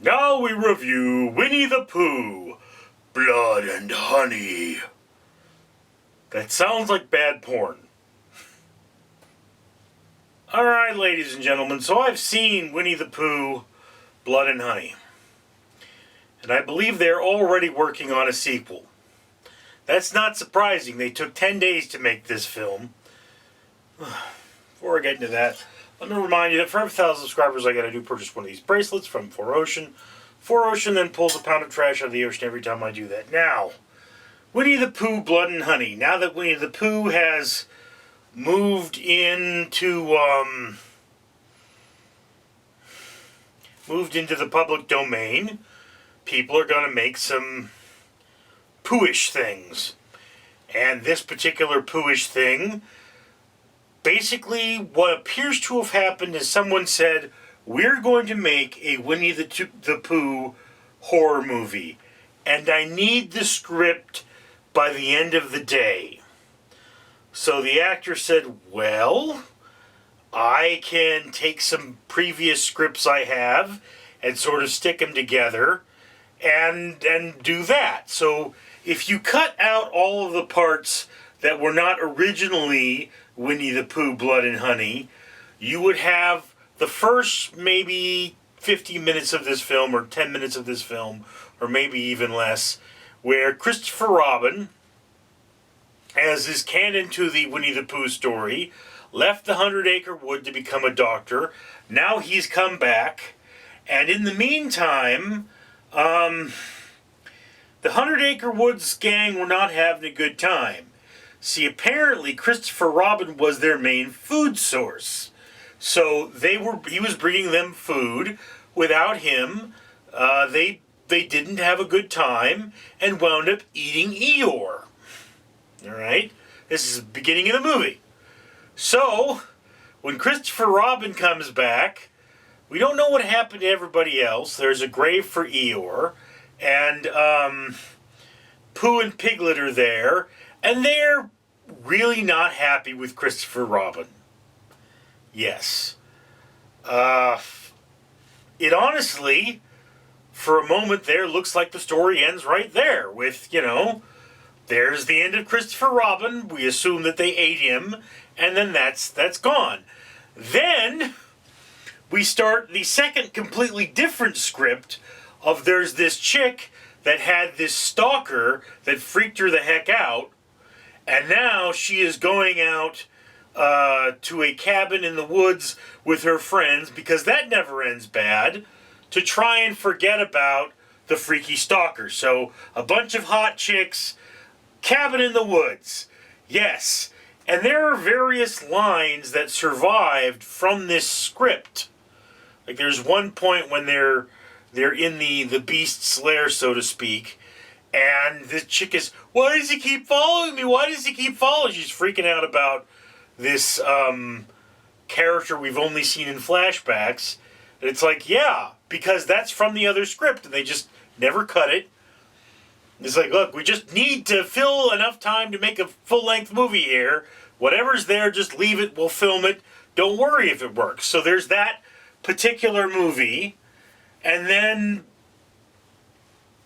Now we review Winnie the Pooh, Blood and Honey. That sounds like bad porn. Alright, ladies and gentlemen, so I've seen Winnie the Pooh, Blood and Honey. And I believe they're already working on a sequel. That's not surprising. They took 10 days to make this film. Before I get into that, let me remind you that for every 1,000 subscribers I do purchase one of these bracelets from 4Ocean. 4Ocean then pulls a pound of trash out of the ocean every time I do that. Now, Winnie the Pooh, Blood and Honey. Now that Winnie the Pooh has moved into the public domain, people are going to make some Poohish things. And this particular Poohish thing, basically what appears to have happened is someone said, we're going to make a Winnie the Pooh horror movie, and I need the script by the end of the day. So the actor said, well, I can take some previous scripts I have and sort of stick them together and do that. So if you cut out all of the parts that were not originally Winnie the Pooh, Blood and Honey, you would have the first maybe 50 minutes of this film or 10 minutes of this film, or maybe even less, where Christopher Robin, as is canon to the Winnie the Pooh story, left the 100-acre wood to become a doctor. Now he's come back, and in the meantime, the 100-acre woods gang were not having a good time. See, apparently Christopher Robin was their main food source. So he was bringing them food. Without him, they didn't have a good time and wound up eating Eeyore. All right? This is the beginning of the movie. So, when Christopher Robin comes back, we don't know what happened to everybody else. There's a grave for Eeyore, and Pooh and Piglet are there, and they're really not happy with Christopher Robin. Yes. It honestly, for a moment there, looks like the story ends right there with, there's the end of Christopher Robin. We assume that they ate him, and then that's gone. Then we start the second completely different script of there's this chick that had this stalker that freaked her the heck out, and now she is going out to a cabin in the woods with her friends, because that never ends bad, to try and forget about the freaky stalker. So, a bunch of hot chicks, cabin in the woods. Yes. And there are various lines that survived from this script. Like, there's one point when they're in the beast's lair, so to speak, and the chick is, why does he keep following me? Why does he keep following? She's freaking out about this character we've only seen in flashbacks. And it's like, yeah, because that's from the other script, and they just never cut it. It's like, look, we just need to fill enough time to make a full-length movie here. Whatever's there, just leave it, we'll film it. Don't worry if it works. So there's that particular movie. And then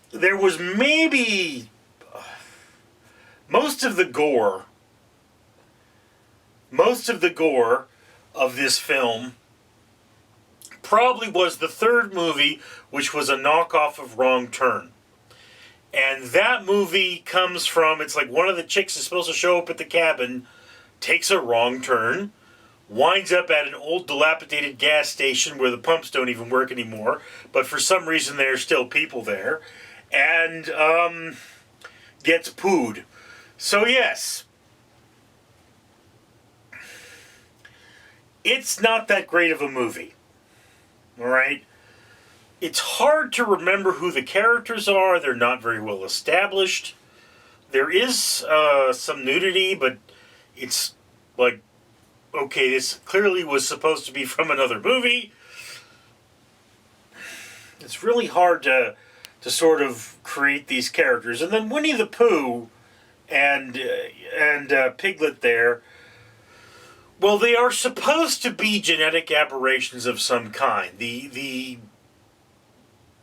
there was maybe most of the gore of this film probably was the third movie, which was a knockoff of Wrong Turn. And that movie comes from, it's like one of the chicks is supposed to show up at the cabin, takes a wrong turn, winds up at an old dilapidated gas station where the pumps don't even work anymore, but for some reason there are still people there, and gets pooed. So yes, it's not that great of a movie. Alright? It's hard to remember who the characters are. They're not very well established. There is some nudity, but it's like, okay, this clearly was supposed to be from another movie. It's really hard to sort of create these characters. And then Winnie the Pooh and Piglet there, well, they are supposed to be genetic aberrations of some kind. The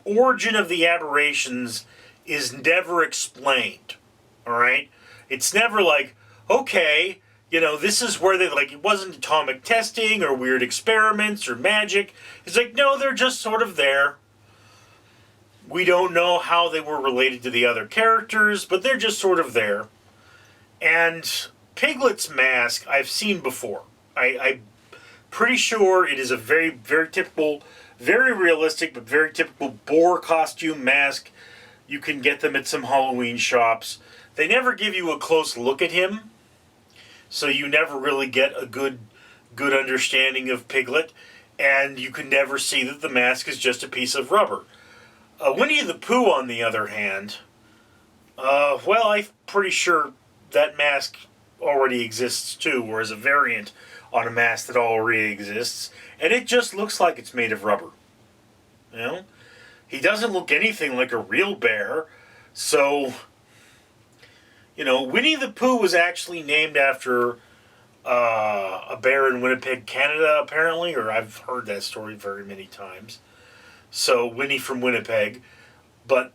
origin of the aberrations is never explained. All right? It's never like, okay, this is where they, like, it wasn't atomic testing or weird experiments or magic. It's like, no, they're just sort of there. We don't know how they were related to the other characters, but they're just sort of there. And Piglet's mask I've seen before. I'm pretty sure it is a very, very typical, very realistic, but very typical boar costume mask. You can get them at some Halloween shops. They never give you a close look at him, so you never really get a good understanding of Piglet, and you can never see that the mask is just a piece of rubber. Winnie the Pooh, on the other hand, well, I'm pretty sure that mask already exists too, or is a variant on a mask that already exists, and it just looks like it's made of rubber. He doesn't look anything like a real bear, so, Winnie the Pooh was actually named after a bear in Winnipeg, Canada, apparently, or I've heard that story very many times. So, Winnie from Winnipeg, but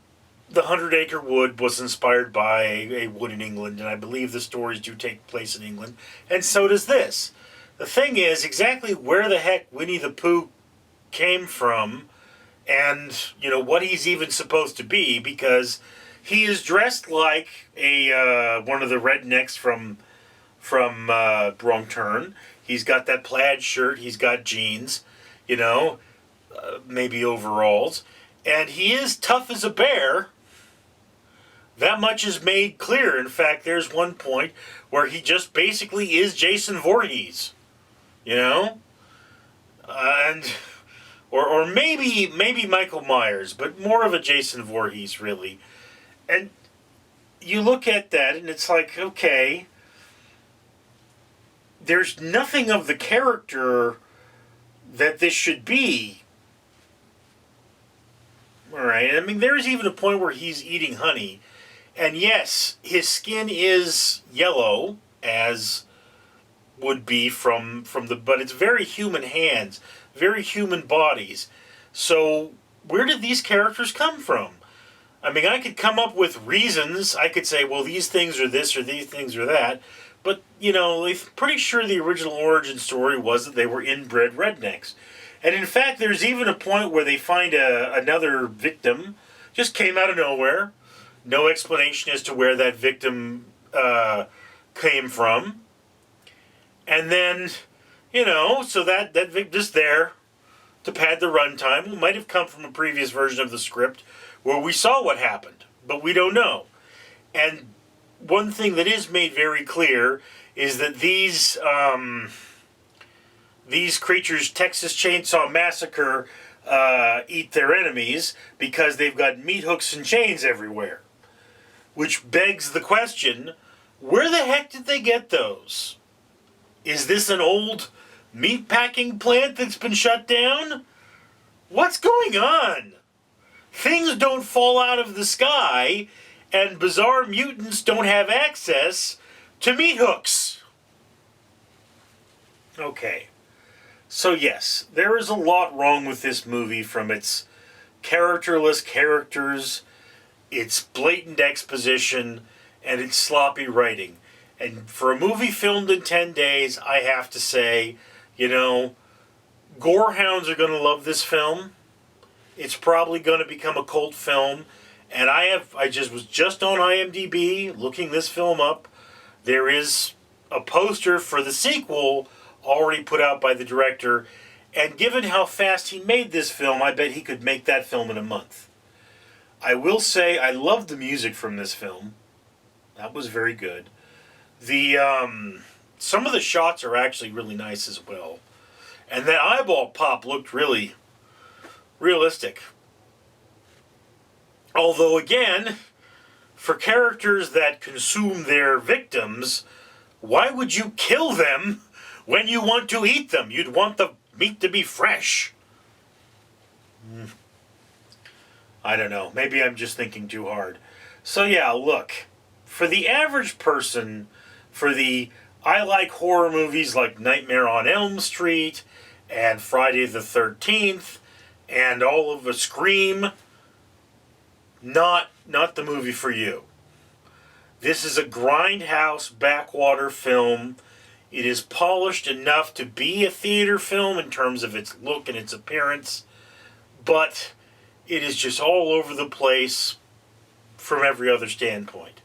the 100-Acre Wood was inspired by a wood in England, and I believe the stories do take place in England, and so does this. The thing is, exactly where the heck Winnie the Pooh came from, and, what he's even supposed to be, because he is dressed like one of the rednecks from Wrong Turn. He's got that plaid shirt, he's got jeans, maybe overalls, and he is tough as a bear. That much is made clear. In fact, there's one point where he just basically is Jason Voorhees, and or maybe Michael Myers, but more of a Jason Voorhees, really. And you look at that, and it's like, okay, there's nothing of the character that this should be. All right, I mean, there's even a point where he's eating honey, and yes, his skin is yellow, as would be from but it's very human hands, very human bodies. So where did these characters come from? I mean, I could come up with reasons. I could say, well, these things are this or these things are that. But, I'm pretty sure the original origin story was that they were inbred rednecks. And in fact, there's even a point where they find another victim, just came out of nowhere. No explanation as to where that victim came from. And then, so that victim's there to pad the runtime. It might have come from a previous version of the script where we saw what happened, but we don't know. And one thing that is made very clear is that these creatures, Texas Chainsaw Massacre, eat their enemies because they've got meat hooks and chains everywhere. Which begs the question, where the heck did they get those? Is this an old meat packing plant that's been shut down? What's going on? Things don't fall out of the sky, and bizarre mutants don't have access to meat hooks. Okay. So yes, there is a lot wrong with this movie, from its characterless characters, its blatant exposition, and its sloppy writing. And for a movie filmed in 10 days, I have to say, gorehounds are going to love this film. It's probably going to become a cult film. And I was just on IMDb looking this film up. There is a poster for the sequel already put out by the director. And given how fast he made this film, I bet he could make that film in a month. I will say I love the music from this film. That was very good. Some of the shots are actually really nice as well. And that eyeball pop looked really realistic. Although, again, for characters that consume their victims, why would you kill them when you want to eat them? You'd want the meat to be fresh. I don't know. Maybe I'm just thinking too hard. So yeah, look. For the average person, I like horror movies like Nightmare on Elm Street and Friday the 13th and all of the Scream. not the movie for you. This is a grindhouse backwater film. It is polished enough to be a theater film in terms of its look and its appearance, but it is just all over the place from every other standpoint.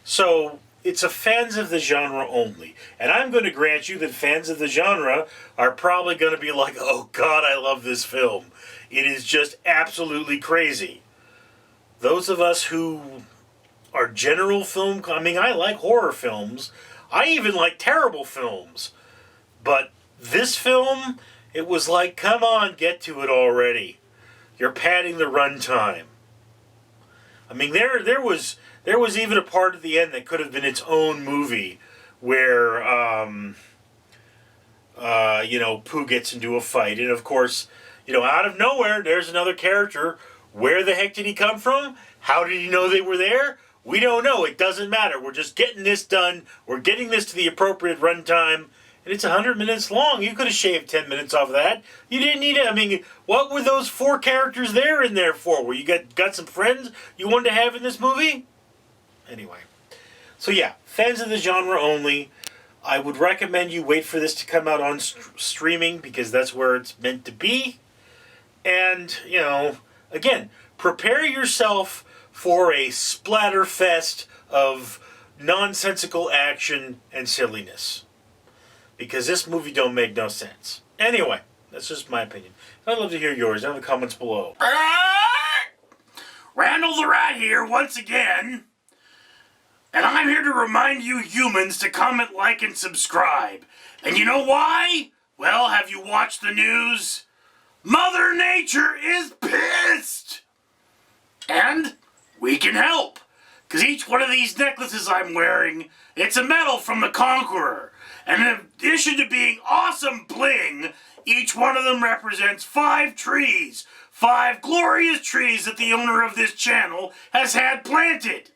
So it's a fans of the genre only. And I'm going to grant you that fans of the genre are probably going to be like, oh God, I love this film. It is just absolutely crazy. Those of us who are general film, I mean, I like horror films. I even like terrible films. But this film, it was like, come on, get to it already. You're padding the runtime. I mean, there was even a part at the end that could have been its own movie where, Pooh gets into a fight. And of course, out of nowhere, there's another character. Where the heck did he come from? How did he know they were there? We don't know. It doesn't matter. We're just getting this done. We're getting this to the appropriate runtime. And it's 100 minutes long. You could have shaved 10 minutes off of that. You didn't need it. I mean, what were those 4 characters there in there for? Were you got some friends you wanted to have in this movie? Anyway. So yeah, fans of the genre only. I would recommend you wait for this to come out on streaming because that's where it's meant to be. And, again, prepare yourself for a splatterfest of nonsensical action and silliness. Because this movie don't make no sense. Anyway, that's just my opinion. I'd love to hear yours in the comments below. Randall the Rat here once again. And I'm here to remind you humans to comment, like, and subscribe. And you know why? Well, have you watched the news? Mother Nature is pissed! And we can help. Because each one of these necklaces I'm wearing, it's a medal from the Conqueror. And in addition to being awesome bling, each one of them represents 5 trees. 5 glorious trees that the owner of this channel has had planted.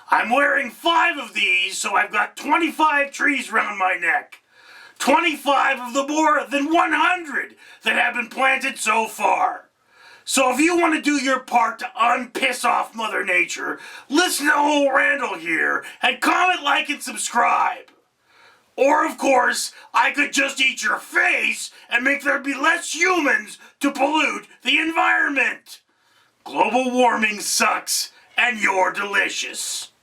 I'm wearing 5 of these, so I've got 25 trees around my neck. 25 of the more than 100 that have been planted so far. So if you want to do your part to unpiss off Mother Nature, listen to old Randall here and comment, like, and subscribe. Or, of course, I could just eat your face and make there be less humans to pollute the environment. Global warming sucks, and you're delicious.